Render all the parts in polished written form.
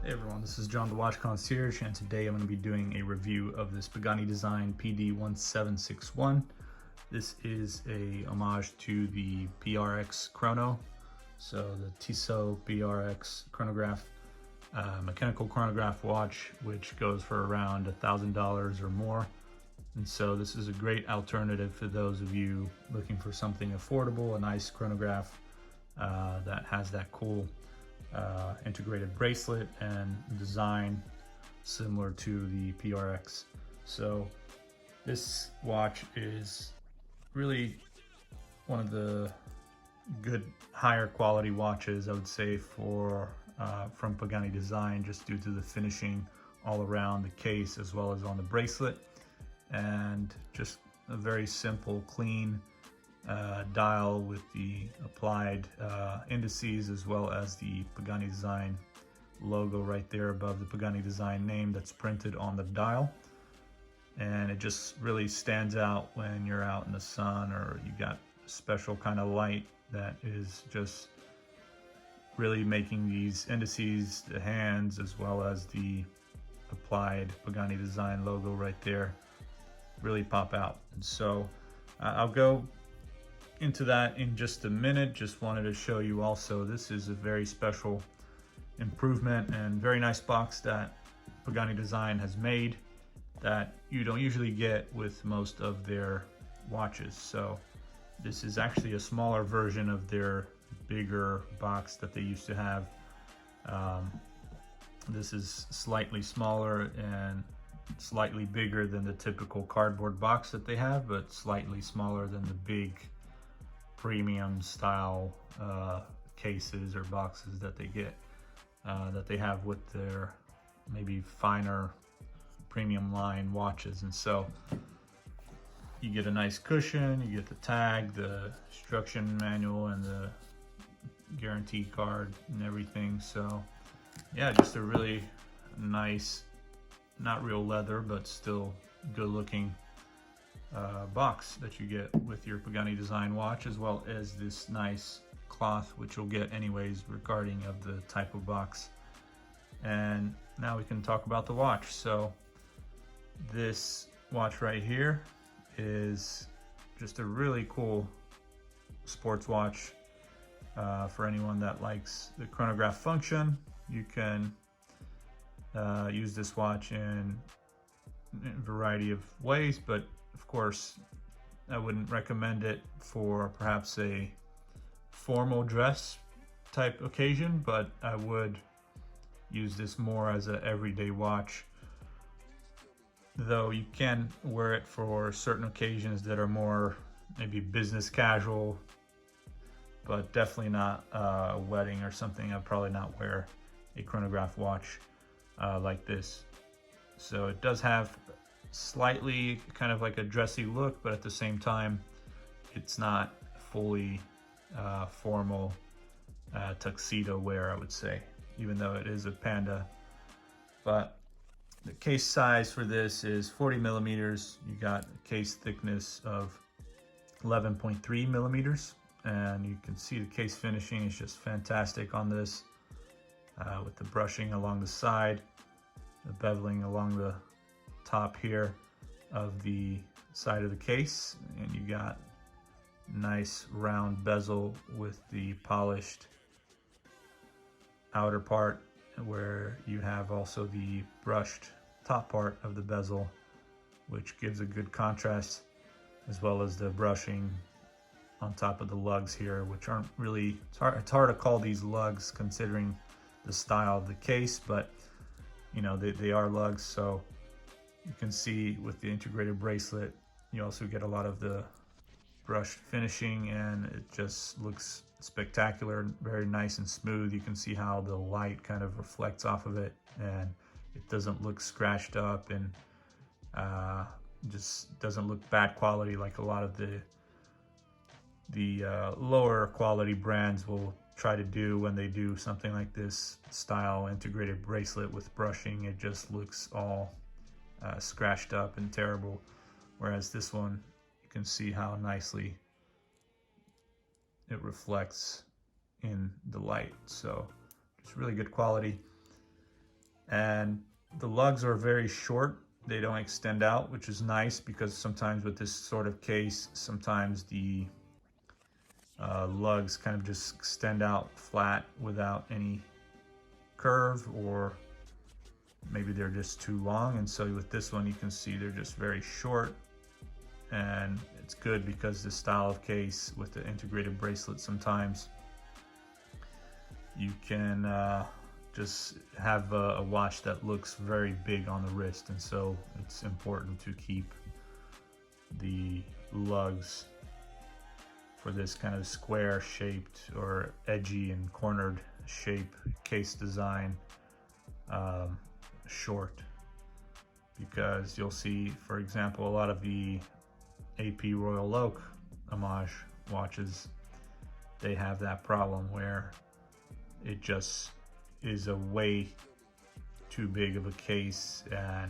Hey everyone, this is John the Watch Concierge, and today I'm going to be doing a review of this Pagani Design PD-1761. This is a homage to the PRX Chrono, so the Tissot PRX Chronograph, mechanical chronograph watch, which goes for around $1,000 or more. And so this is a great alternative for those of you looking for something affordable, a nice chronograph that has that cool integrated bracelet and design similar to the PRX. So this watch is really one of the good higher quality watches, I would say, for from Pagani Design, just due to the finishing all around the case as well as on the bracelet, and just a very simple, clean dial with the applied indices, as well as the Pagani Design logo right there above the Pagani Design name that's printed on the dial. And it just really stands out when you're out in the sun, or you got a special kind of light that is just really making these indices, the hands, as well as the applied Pagani Design logo right there, really pop out. And so I'll go into that in just a minute. Just wanted to show you also, this is a very special improvement and very nice box that Pagani Design has made that you don't usually get with most of their watches. So this is actually a smaller version of their bigger box that they used to have. This is slightly smaller and slightly bigger than the typical cardboard box that they have, but slightly smaller than the big premium style cases or boxes that they get, that they have with their maybe finer premium line watches. And so you get a nice cushion, you get the tag, the instruction manual, and the guarantee card and everything. So yeah, just a really nice, not real leather, but still good looking box that you get with your Pagani Design watch, as well as this nice cloth, which you'll get anyways regarding of the type of box. And now we can talk about the watch. So this watch right here is just a really cool sports watch for anyone that likes the chronograph function. You can use this watch in a variety of ways, but of course I wouldn't recommend it for perhaps a formal dress type occasion, but I would use this more as an everyday watch, though you can wear it for certain occasions that are more maybe business casual, but definitely not a wedding or something. I'd probably not wear a chronograph watch like this. So it does have slightly kind of like a dressy look, but at the same time it's not fully formal tuxedo wear, I would say, even though it is a panda. But the case size for this is 40 millimeters. You got a case thickness of 11.3 millimeters, and you can see the case finishing is just fantastic on this, with the brushing along the side, the beveling along the top here of the side of the case, and you got nice round bezel with the polished outer part, where you have also the brushed top part of the bezel, which gives a good contrast, as well as the brushing on top of the lugs here, which aren't really, it's hard to call these lugs considering the style of the case, but you know, they are lugs. So You can see with the integrated bracelet, you also get a lot of the brushed finishing, and it just looks spectacular, very nice and smooth. You can see how the light kind of reflects off of it, and it doesn't look scratched up, and just doesn't look bad quality like a lot of the lower quality brands will try to do when they do something like this style integrated bracelet with brushing. It just looks all scratched up and terrible, whereas this one, you can see how nicely it reflects in the light. So it's really good quality, and the lugs are very short. They don't extend out, which is nice, because sometimes with this sort of case, sometimes the lugs kind of just extend out flat without any curve, or maybe they're just too long. And so with this one, you can see they're just very short, and it's good because this style of case with the integrated bracelet, sometimes you can just have a watch that looks very big on the wrist, and so it's important to keep the lugs for this kind of square shaped or edgy and cornered shape case design short, because you'll see, for example, a lot of the AP Royal Oak Homage watches, they have that problem where it just is a way too big of a case, and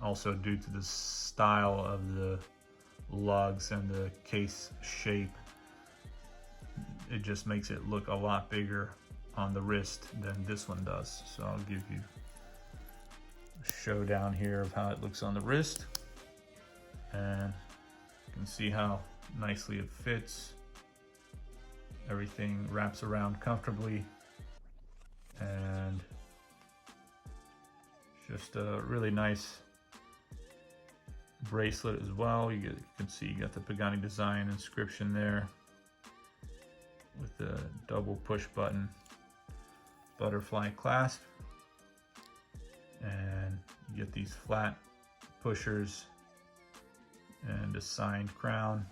also due to the style of the lugs and the case shape, it just makes it look a lot bigger on the wrist than this one does. So I'll give you a show down here of how it looks on the wrist, and you can see how nicely it fits. Everything wraps around comfortably, and just a really nice bracelet as well. You can see you got the Pagani Design inscription there with the double push button butterfly clasp, and you get these flat pushers and a signed crown.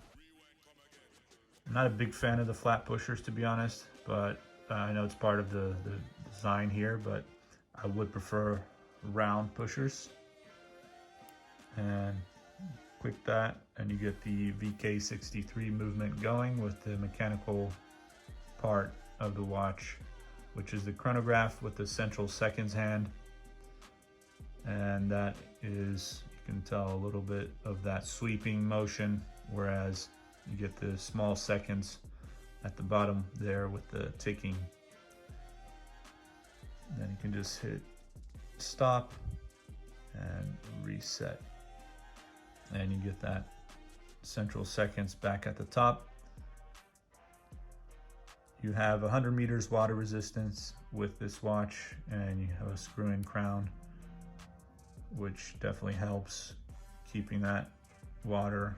I'm not a big fan of the flat pushers, to be honest, but I know it's part of the design here, but I would prefer round pushers. And click that, and you get the VK63 movement going with the mechanical part of the watch, which is the chronograph with the central seconds hand. And that is, you can tell a little bit of that sweeping motion, whereas you get the small seconds at the bottom there with the ticking. Then you can just hit stop and reset, and you get that central seconds back at the top. You have 100 meters water resistance with this watch, and you have a screw-in crown, which definitely helps keeping that water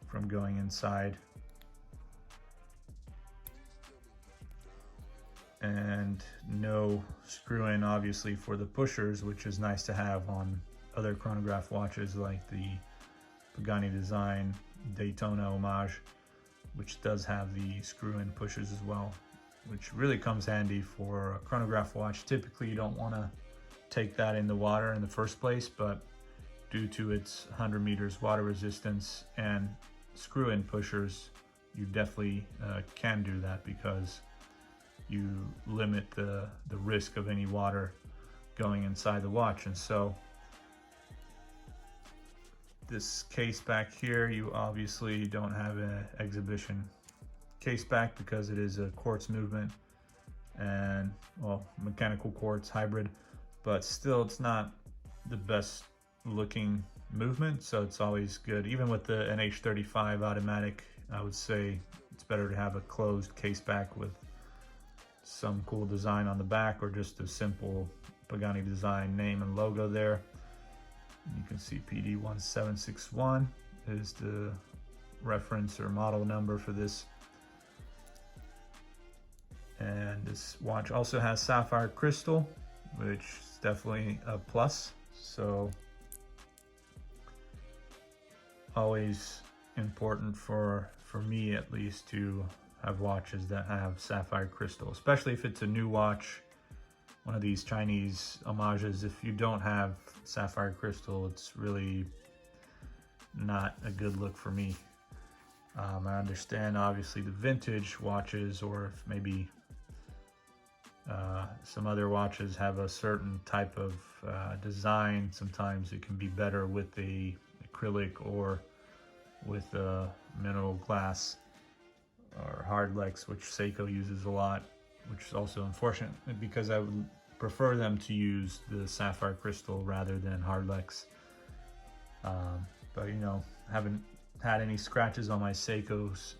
from going inside. And no screw-in, obviously, for the pushers, which is nice to have on other chronograph watches like the Pagani Design, Daytona Homage, which does have the screw-in pushers as well, which really comes handy for a chronograph watch. Typically, you don't want to take that in the water in the first place, but due to its 100 meters water resistance and screw-in pushers, you definitely can do that, because you limit the risk of any water going inside the watch. And so this case back here, you obviously don't have an exhibition case back because it is a quartz movement, and well, mechanical quartz hybrid, but still it's not the best looking movement. So it's always good, even with the NH35 automatic, I would say it's better to have a closed case back with some cool design on the back, or just a simple Pagani Design name and logo there. You can see PD-1761 is the reference or model number for this. And this watch also has sapphire crystal, which is definitely a plus. So always important for me at least to have watches that have sapphire crystal, especially if it's a new watch, one of these Chinese homages. If you don't have sapphire crystal, it's really not a good look for me. I understand obviously the vintage watches, or if maybe some other watches have a certain type of design, sometimes it can be better with the acrylic or with mineral glass or hardlex, which Seiko uses a lot, which is also unfortunate because I would prefer them to use the sapphire crystal rather than hardlex. But you know, haven't had any scratches on my Seikos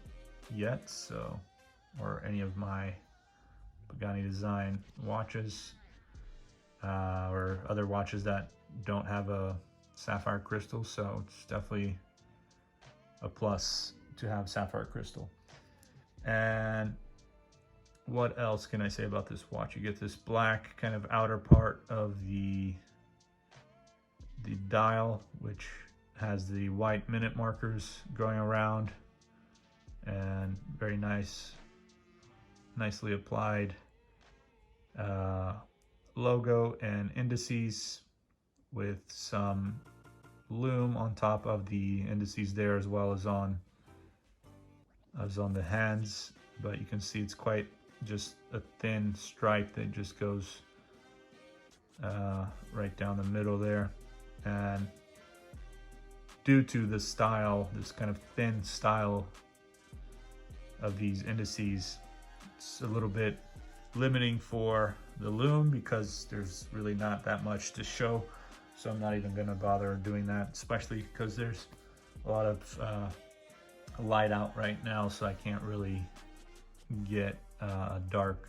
yet, so, or any of my Pagani Design watches, or other watches that don't have a sapphire crystal, so it's definitely a plus to have sapphire crystal. And what else can I say about this watch? You get this black kind of outer part of the dial, which has the white minute markers going around, and very nicely applied logo and indices with some lume on top of the indices there, as well as on the hands. But you can see it's quite just a thin stripe that just goes right down the middle there. And due to the style, this kind of thin style of these indices, it's a little bit limiting for the lume because there's really not that much to show. So I'm not even going to bother doing that, especially because there's a lot of light out right now, so I can't really get a dark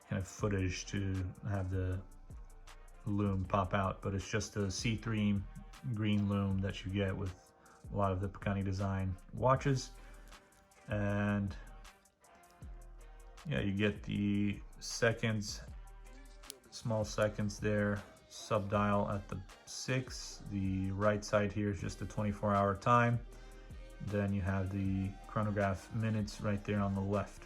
kind of footage to have the lume pop out. But it's just a C3 green lume that you get with a lot of the Pagani Design watches. And yeah, you get the seconds, small seconds there, sub-dial at the 6. The right side here is just a 24-hour time. Then you have the chronograph minutes right there on the left.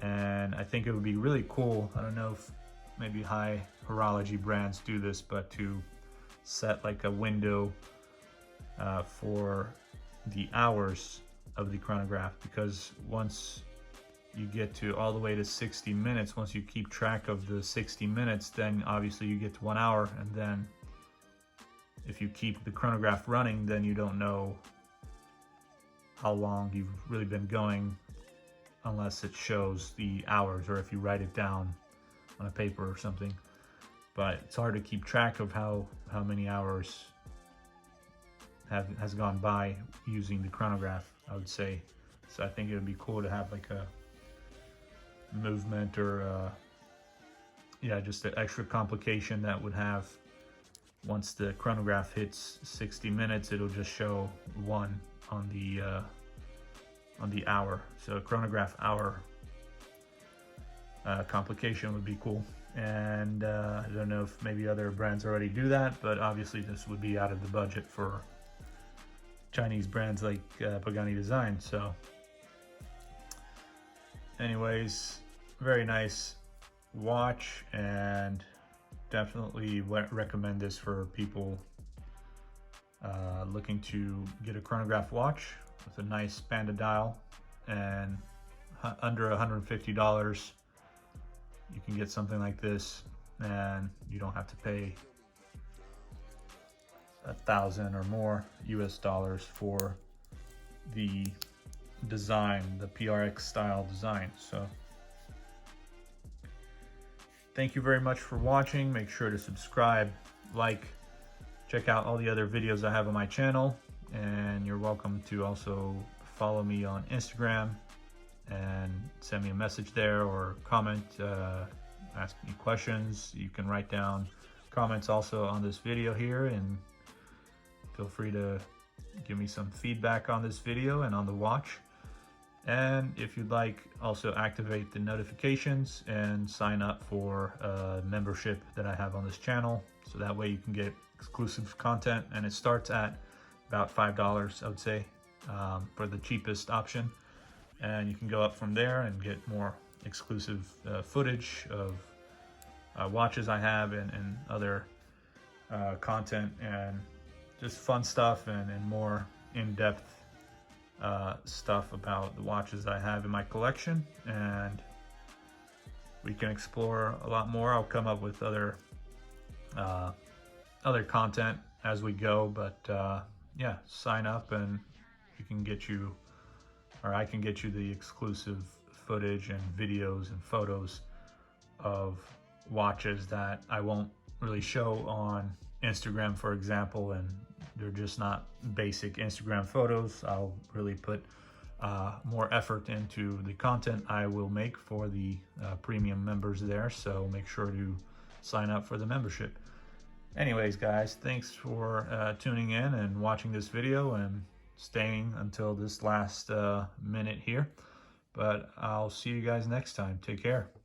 And I think it would be really cool, I don't know if maybe high horology brands do this, but to set like a window for the hours of the chronograph, because once you get to all the way to 60 minutes, once you keep track of the 60 minutes, then obviously you get to 1 hour, and then if you keep the chronograph running, then you don't know how long you've really been going unless it shows the hours, or if you write it down on a paper or something. But it's hard to keep track of how many hours has gone by using the chronograph, I would say. So I think it would be cool to have like a movement, or yeah, just an extra complication that would have, once the chronograph hits 60 minutes, it'll just show 1 on the hour. So a chronograph hour complication would be cool. And I don't know if maybe other brands already do that, but obviously this would be out of the budget for Chinese brands like Pagani Design. So anyways, very nice watch, and definitely recommend this for people looking to get a chronograph watch with a nice panda dial. And under $150 you can get something like this, and you don't have to pay $1,000 or more US dollars for the design, the PRX style design. So thank you very much for watching. Make sure to subscribe, like, check out all the other videos I have on my channel, and you're welcome to also follow me on Instagram and send me a message there, or comment, ask me questions. You can write down comments also on this video here, and feel free to give me some feedback on this video and on the watch. And if you'd like, also activate the notifications and sign up for a membership that I have on this channel, so that way you can get exclusive content. And it starts at about $5, I would say, for the cheapest option. And you can go up from there and get more exclusive footage of watches I have and other content and just fun stuff and more in-depth stuff about the watches I have in my collection. And we can explore a lot more. I'll come up with other content as we go, but yeah, sign up and we can get you, or I can get you, the exclusive footage and videos and photos of watches that I won't really show on Instagram, for example, and they're just not basic Instagram photos. I'll really put more effort into the content I will make for the premium members there, so make sure to sign up for the membership. Anyways, guys, thanks for tuning in and watching this video and staying until this last minute here. But I'll see you guys next time. Take care.